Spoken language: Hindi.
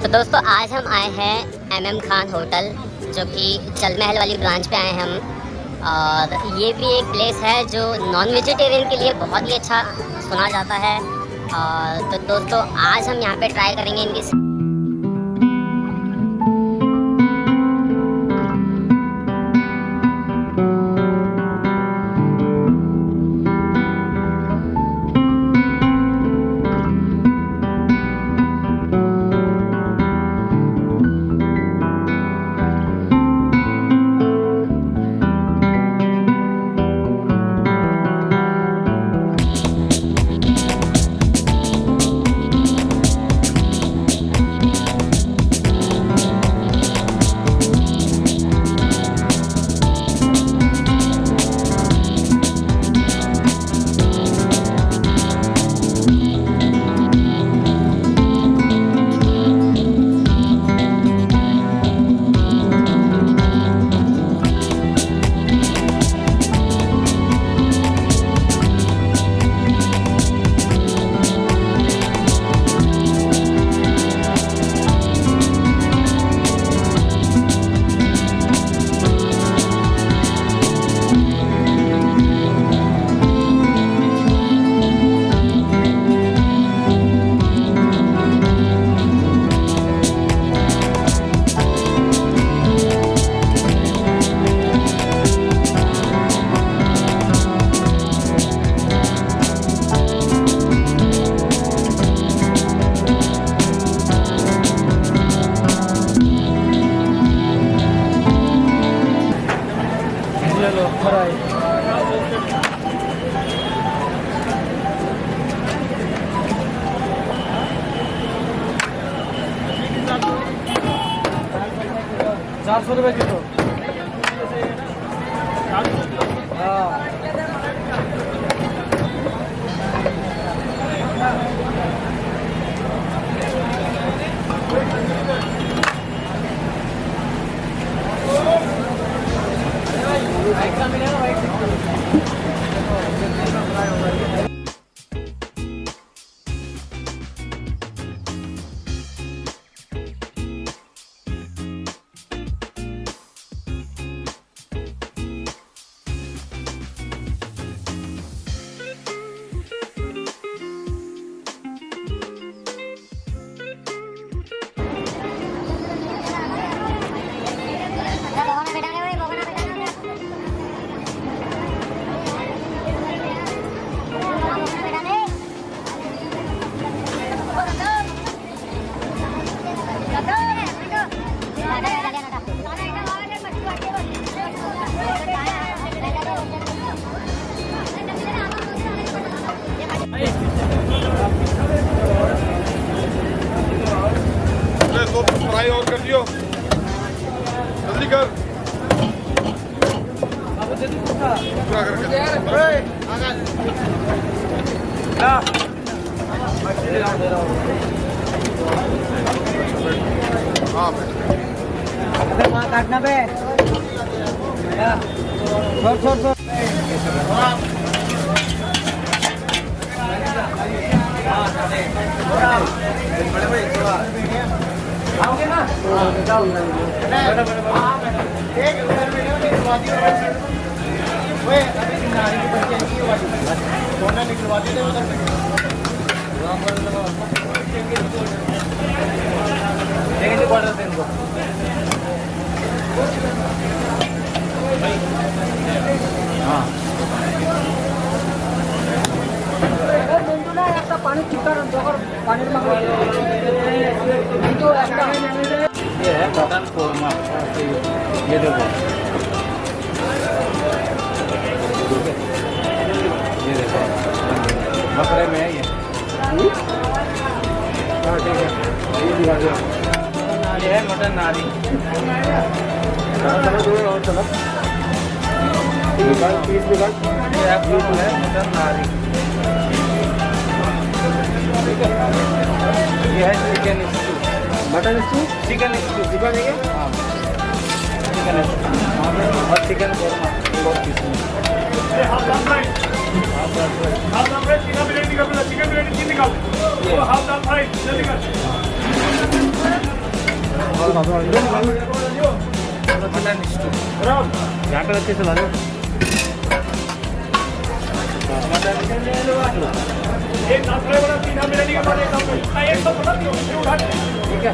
तो दोस्तों आज हम आए हैं MM खान होटल, जो कि जल महल वाली ब्रांच पे आए हैं हम। और ये भी एक प्लेस है जो नॉन वेजिटेरियन के लिए बहुत ही अच्छा सुना जाता है। तो दोस्तों आज हम यहाँ पे ट्राई करेंगे इनकी ₹400 किलो। फ्राई और कर दियो, जल्दी कर। पूरा करके वहाँ काटना पे छोड़ आओगे ना? पानी चिकन पानी ये है मटन कोरमा। ये देखो, ये देखो बकरे में है ये। हाँ ठीक है, ये दिखा दो। ये है मटन नारी। और चलो पीस निकाल। ये है मटन नारी। ये है chicken stew, mutton stew, chicken stew दिखा देंगे। हाँ चिकन स्टू और चिकन कोरमा बहुत पीस में। हाफ दाल फ्राई, चिकन बिरयानी निकाल, चिकन बिरयानी 3 निकाल, हाफ दाल फ्राई जल्दी कर। मटन स्टू यहाँ पे अच्छे से ला लो। ठीक है।